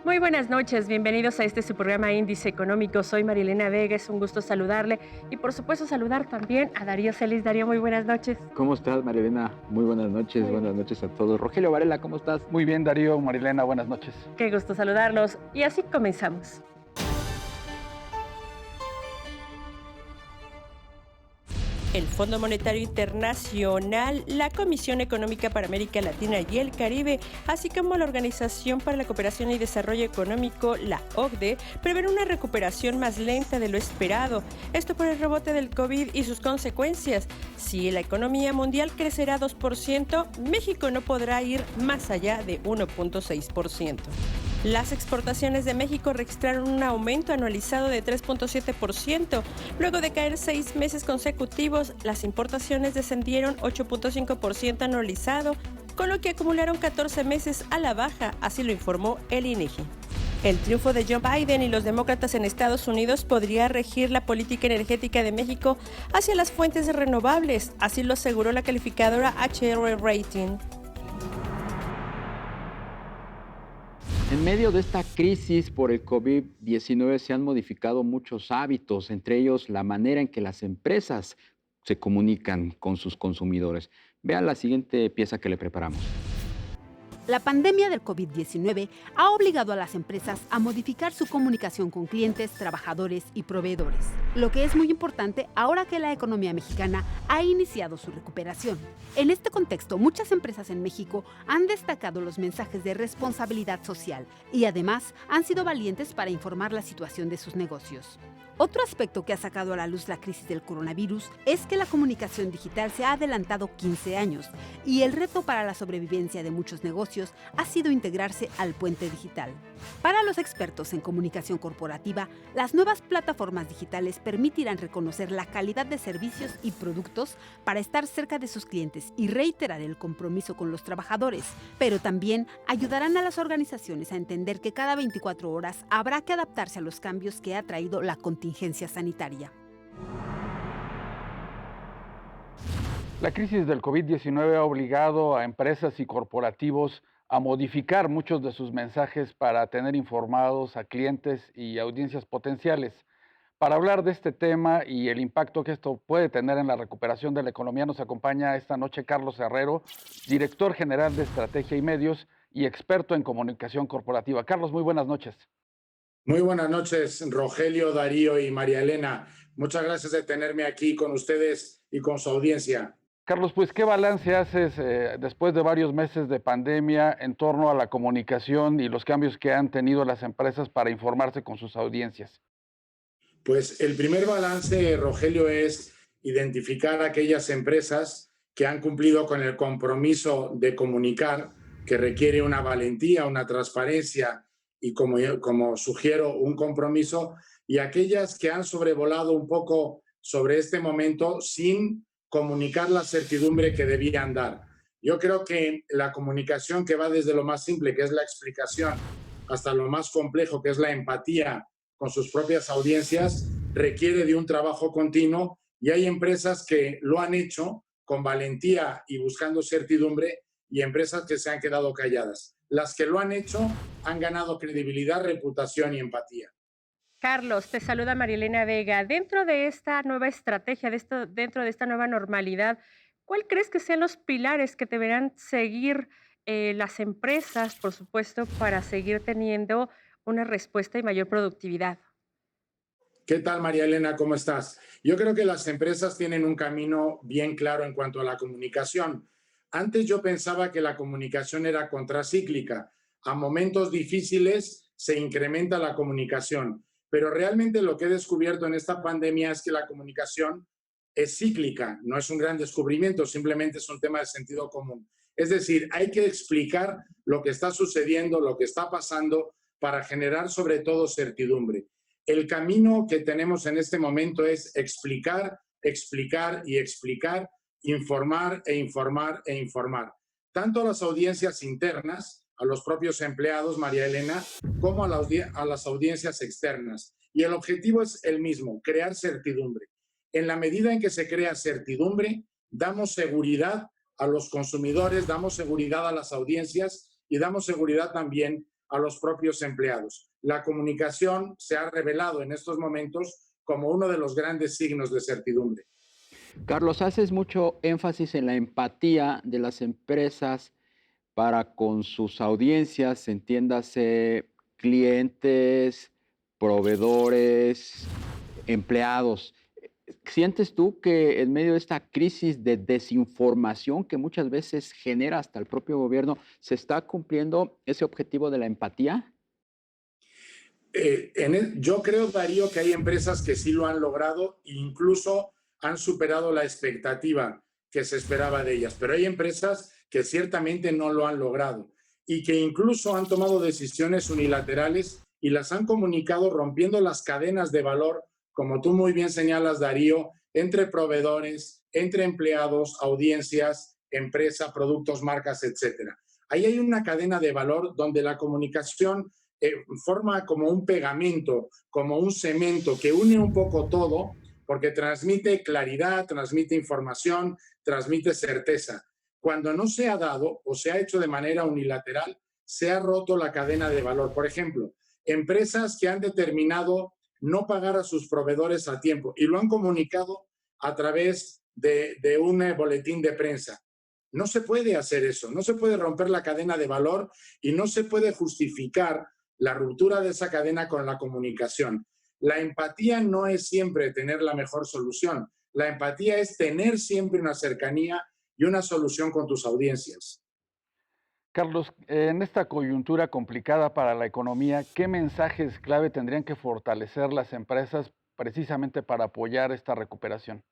Muy buenas noches, bienvenidos a este su programa Índice Económico. Soy Marilena Vega, es un gusto saludarle y por supuesto saludar también a Darío Celis. Darío, muy buenas noches. ¿Cómo estás, Marilena? Muy Muy buenas noches a todos. Rogelio Varela, ¿cómo estás? Muy bien, Darío, Marilena, buenas noches. Qué gusto saludarlos y así comenzamos. El Fondo Monetario Internacional, la Comisión Económica para América Latina y el Caribe, así como la Organización para la Cooperación y Desarrollo Económico, la OCDE, prevén una recuperación más lenta de lo esperado. Esto por el rebote del COVID y sus consecuencias. Si la economía mundial crecerá 2%, México no podrá ir más allá de 1.6%. Las exportaciones de México registraron un aumento anualizado de 3.7%. Luego de caer 6 meses consecutivos, las importaciones descendieron 8.5% anualizado, con lo que acumularon 14 meses a la baja, así lo informó el INEGI. El triunfo de Joe Biden y los demócratas en Estados Unidos podría regir la política energética de México hacia las fuentes renovables, así lo aseguró la calificadora HR Rating. En medio de esta crisis por el COVID-19 se han modificado muchos hábitos, entre ellos la manera en que las empresas se comunican con sus consumidores. Vean la siguiente pieza que le preparamos. La pandemia del COVID-19 ha obligado a las empresas a modificar su comunicación con clientes, trabajadores y proveedores, lo que es muy importante ahora que la economía mexicana ha iniciado su recuperación. En este contexto, muchas empresas en México han destacado los mensajes de responsabilidad social y además han sido valientes para informar la situación de sus negocios. Otro aspecto que ha sacado a la luz la crisis del coronavirus es que la comunicación digital se ha adelantado 15 años y el reto para la sobrevivencia de muchos negocios ha sido integrarse al puente digital. Para los expertos en comunicación corporativa, las nuevas plataformas digitales permitirán reconocer la calidad de servicios y productos para estar cerca de sus clientes y reiterar el compromiso con los trabajadores, pero también ayudarán a las organizaciones a entender que cada 24 horas habrá que adaptarse a los cambios que ha traído la contingencia sanitaria. La crisis del COVID-19 ha obligado a empresas y corporativos a modificar muchos de sus mensajes para tener informados a clientes y audiencias potenciales. Para hablar de este tema y el impacto que esto puede tener en la recuperación de la economía, nos acompaña esta noche Carlos Herrero, director general de Estrategia y Medios y experto en comunicación corporativa. Carlos, muy buenas noches. Muy buenas noches, Rogelio, Darío y María Elena. Muchas gracias de tenerme aquí con ustedes y con su audiencia. Carlos, pues, ¿qué balance haces después de varios meses de pandemia en torno a la comunicación y los cambios que han tenido las empresas para informarse con sus audiencias? Pues el primer balance, Rogelio, es identificar aquellas empresas que han cumplido con el compromiso de comunicar, que requiere una valentía, una transparencia y, como sugiero, un compromiso, y aquellas que han sobrevolado un poco sobre este momento sin comunicar la certidumbre que debían dar. Yo creo que la comunicación que va desde lo más simple, que es la explicación, hasta lo más complejo, que es la empatía con sus propias audiencias, requiere de un trabajo continuo, y hay empresas que lo han hecho con valentía y buscando certidumbre, y empresas que se han quedado calladas. Las que lo han hecho han ganado credibilidad, reputación y empatía. Carlos, te saluda Marilena Vega. Dentro de esta nueva estrategia, dentro de esta nueva normalidad, ¿cuál crees que sean los pilares que deberán seguir las empresas, por supuesto, para seguir teniendo una respuesta y mayor productividad? ¿Qué tal, María Elena? ¿Cómo estás? Yo creo que las empresas tienen un camino bien claro en cuanto a la comunicación. Antes yo pensaba que la comunicación era contracíclica. A momentos difíciles se incrementa la comunicación, pero realmente lo que he descubierto en esta pandemia es que la comunicación es cíclica, no es un gran descubrimiento, simplemente es un tema de sentido común. Es decir, hay que explicar lo que está sucediendo, lo que está pasando, para generar sobre todo certidumbre. El camino que tenemos en este momento es explicar, explicar y explicar, informar e informar e informar, tanto a las audiencias internas, a los propios empleados, María Elena, como a las audiencias externas. Y el objetivo es el mismo, crear certidumbre. En la medida en que se crea certidumbre, damos seguridad a los consumidores, damos seguridad a las audiencias y damos seguridad también a los propios empleados. La comunicación se ha revelado en estos momentos como uno de los grandes signos de certidumbre. Carlos, haces mucho énfasis en la empatía de las empresas para con sus audiencias, entiéndase clientes, proveedores, empleados. ¿Sientes tú que en medio de esta crisis de desinformación que muchas veces genera hasta el propio gobierno, se está cumpliendo ese objetivo de la empatía? Yo creo, Darío, que hay empresas que sí lo han logrado e incluso han superado la expectativa que se esperaba de ellas, pero hay empresas que ciertamente no lo han logrado y que incluso han tomado decisiones unilaterales y las han comunicado rompiendo las cadenas de valor, como tú muy bien señalas, Darío, entre proveedores, entre empleados, audiencias, empresa, productos, marcas, etcétera. Ahí hay una cadena de valor donde la comunicación forma como un pegamento, como un cemento que une un poco todo, porque transmite claridad, transmite información, transmite certeza. Cuando no se ha dado o se ha hecho de manera unilateral, se ha roto la cadena de valor. Por ejemplo, empresas que han determinado no pagar a sus proveedores a tiempo y lo han comunicado a través de un boletín de prensa. No se puede hacer eso, no se puede romper la cadena de valor y no se puede justificar la ruptura de esa cadena con la comunicación. La empatía no es siempre tener la mejor solución. La empatía es tener siempre una cercanía y una solución con tus audiencias. Carlos, en esta coyuntura complicada para la economía, ¿qué mensajes clave tendrían que fortalecer las empresas precisamente para apoyar esta recuperación?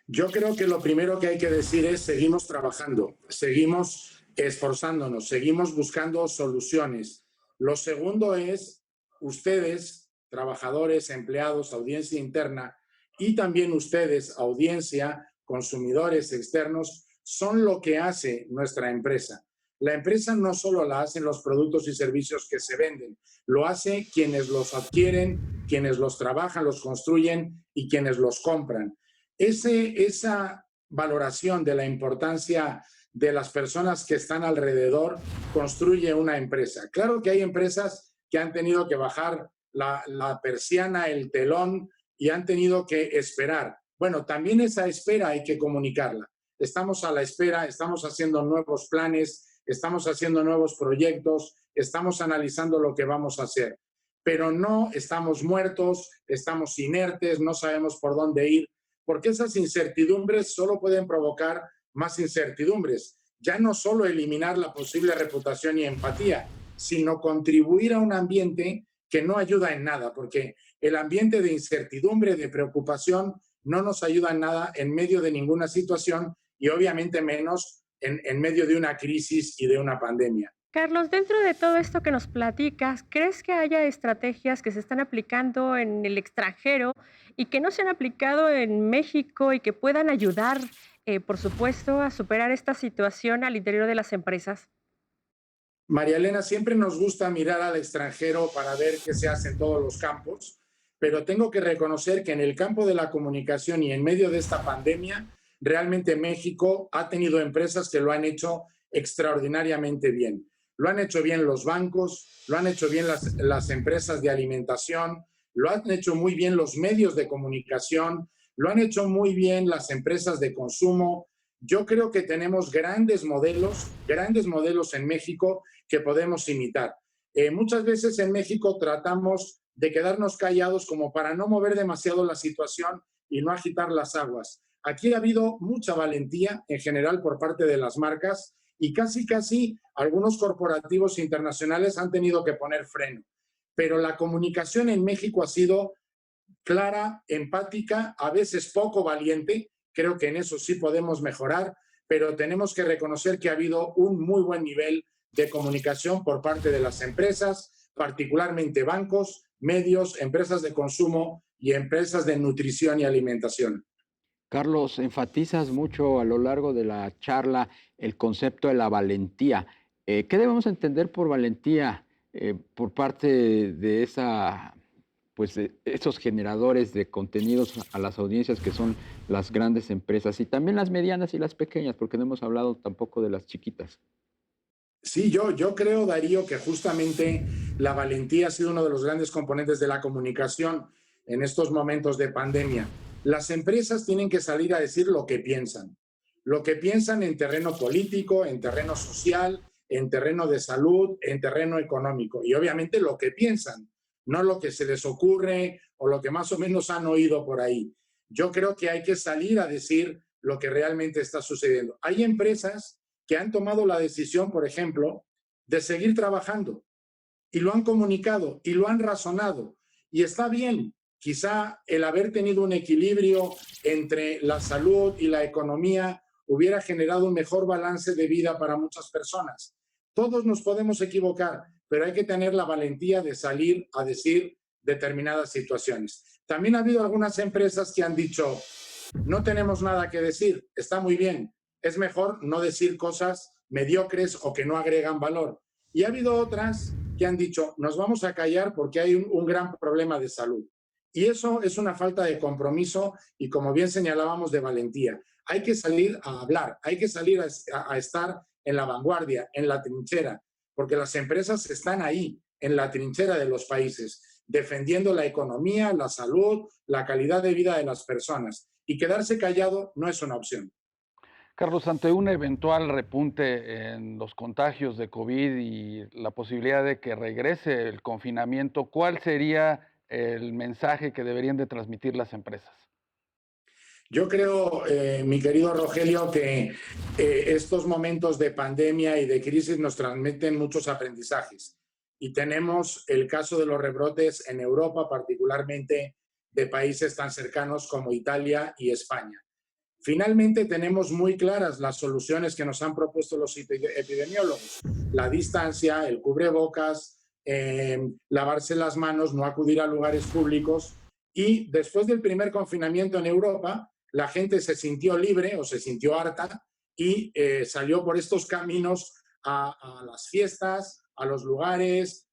Yo creo que lo primero que hay que decir es seguimos trabajando, seguimos esforzándonos, seguimos buscando soluciones. Lo segundo es ustedes, trabajadores, empleados, audiencia interna, y también ustedes, audiencia, consumidores externos, son lo que hace nuestra empresa. La empresa no solo la hacen los productos y servicios que se venden, lo hace quienes los adquieren, quienes los trabajan, los construyen y quienes los compran. Esa valoración de la importancia de las personas que están alrededor construye una empresa. Claro que hay empresas que han tenido que bajar la persiana, el telón y han tenido que esperar. Bueno, también esa espera hay que comunicarla. Estamos a la espera, estamos haciendo nuevos planes, estamos haciendo nuevos proyectos, estamos analizando lo que vamos a hacer, pero no estamos muertos, estamos inertes, no sabemos por dónde ir, porque esas incertidumbres solo pueden provocar más incertidumbres. Ya no solo eliminar la posible reputación y empatía, sino contribuir a un ambiente que no ayuda en nada, porque el ambiente de incertidumbre, de preocupación, no nos ayuda en nada en medio de ninguna situación y obviamente menos en medio de una crisis y de una pandemia. Carlos, dentro de todo esto que nos platicas, ¿crees que haya estrategias que se están aplicando en el extranjero y que no se han aplicado en México y que puedan ayudar, por supuesto, a superar esta situación al interior de las empresas? María Elena, siempre nos gusta mirar al extranjero para ver qué se hace en todos los campos, pero tengo que reconocer que en el campo de la comunicación y en medio de esta pandemia, realmente México ha tenido empresas que lo han hecho extraordinariamente bien. Lo han hecho bien los bancos, lo han hecho bien las empresas de alimentación, lo han hecho muy bien los medios de comunicación, lo han hecho muy bien las empresas de consumo. Yo creo que tenemos grandes modelos en México que podemos imitar. Muchas veces en México tratamos de quedarnos callados como para no mover demasiado la situación y no agitar las aguas. Aquí ha habido mucha valentía en general por parte de las marcas y casi algunos corporativos internacionales han tenido que poner freno. Pero la comunicación en México ha sido clara, empática, a veces poco valiente. Creo que en eso sí podemos mejorar, pero tenemos que reconocer que ha habido un muy buen nivel de comunicación por parte de las empresas, particularmente bancos, medios, empresas de consumo y empresas de nutrición y alimentación. Carlos, enfatizas mucho a lo largo de la charla el concepto de la valentía. ¿Qué debemos entender por valentía por parte de de esos generadores de contenidos a las audiencias que son las grandes empresas y también las medianas y las pequeñas, porque no hemos hablado tampoco de las chiquitas? Sí, yo creo, Darío, que justamente la valentía ha sido uno de los grandes componentes de la comunicación en estos momentos de pandemia. Las empresas tienen que salir a decir lo que piensan en terreno político, en terreno social, en terreno de salud, en terreno económico y obviamente lo que piensan, no lo que se les ocurre o lo que más o menos han oído por ahí. Yo creo que hay que salir a decir lo que realmente está sucediendo. Hay empresas que han tomado la decisión, por ejemplo, de seguir trabajando y lo han comunicado y lo han razonado. Y está bien, quizá el haber tenido un equilibrio entre la salud y la economía hubiera generado un mejor balance de vida para muchas personas. Todos nos podemos equivocar, pero hay que tener la valentía de salir a decir determinadas situaciones. También ha habido algunas empresas que han dicho, no tenemos nada que decir, está muy bien, es mejor no decir cosas mediocres o que no agregan valor. Y ha habido otras que han dicho, nos vamos a callar porque hay un gran problema de salud. Y eso es una falta de compromiso y, como bien señalábamos, de valentía. Hay que salir a hablar, hay que salir a estar en la vanguardia, en la trinchera, porque las empresas están ahí, en la trinchera de los países, defendiendo la economía, la salud, la calidad de vida de las personas. Y quedarse callado no es una opción. Carlos, ante un eventual repunte en los contagios de COVID y la posibilidad de que regrese el confinamiento, ¿cuál sería el mensaje que deberían de transmitir las empresas? Yo creo, mi querido Rogelio, que estos momentos de pandemia y de crisis nos transmiten muchos aprendizajes. Y tenemos el caso de los rebrotes en Europa, particularmente de países tan cercanos como Italia y España. Finalmente, tenemos muy claras las soluciones que nos han propuesto los epidemiólogos. La distancia, el cubrebocas, lavarse las manos, no acudir a lugares públicos. Y después del primer confinamiento en Europa, la gente se sintió libre o se sintió harta y salió por estos caminos a las fiestas, a los lugares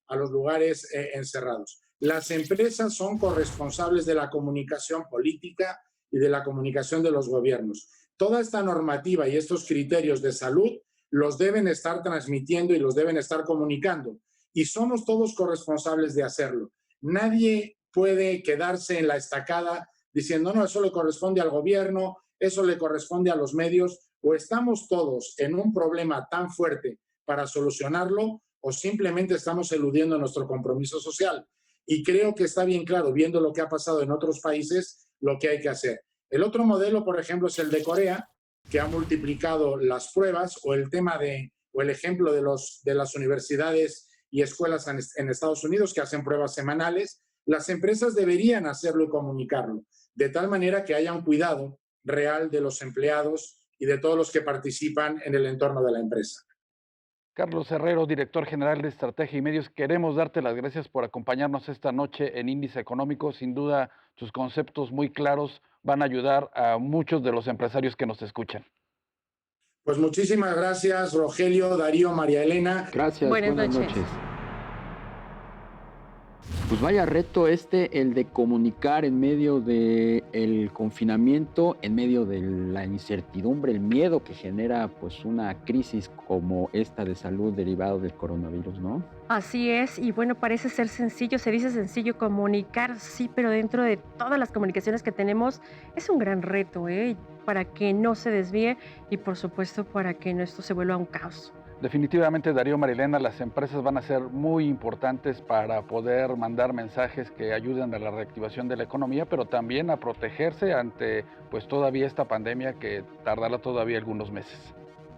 encerrados. Las empresas son corresponsables de la comunicación política y de la comunicación de los gobiernos. Toda esta normativa y estos criterios de salud los deben estar transmitiendo y los deben estar comunicando. Y somos todos corresponsables de hacerlo. Nadie puede quedarse en la estacada diciendo, no, eso le corresponde al gobierno, eso le corresponde a los medios, o estamos todos en un problema tan fuerte para solucionarlo, o simplemente estamos eludiendo nuestro compromiso social. Y creo que está bien claro, viendo lo que ha pasado en otros países, lo que hay que hacer. El otro modelo, por ejemplo, es el de Corea, que ha multiplicado las pruebas, o el ejemplo de las universidades y escuelas en Estados Unidos, que hacen pruebas semanales. Las empresas deberían hacerlo y comunicarlo, de tal manera que haya un cuidado real de los empleados y de todos los que participan en el entorno de la empresa. Carlos Herrero, director general de Estrategia y Medios, queremos darte las gracias por acompañarnos esta noche en Índice Económico. Sin duda, tus conceptos muy claros van a ayudar a muchos de los empresarios que nos escuchan. Pues muchísimas gracias, Rogelio, Darío, María Elena. Gracias, Buenas buenas noches. noches. Pues vaya reto el de comunicar en medio del confinamiento, en medio de la incertidumbre, el miedo que genera pues una crisis como esta de salud derivado del coronavirus, ¿no? Así es, y bueno, parece ser sencillo, se dice sencillo comunicar, sí, pero dentro de todas las comunicaciones que tenemos es un gran reto, ¿eh? Para que no se desvíe y por supuesto para que no esto se vuelva un caos. Definitivamente, Darío, Marilena, las empresas van a ser muy importantes para poder mandar mensajes que ayuden a la reactivación de la economía, pero también a protegerse ante pues todavía esta pandemia que tardará todavía algunos meses.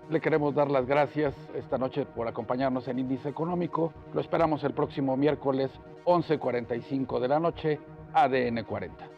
Le queremos dar las gracias esta noche por acompañarnos en Índice Económico. Lo esperamos el próximo miércoles 11:45 de la noche, ADN 40.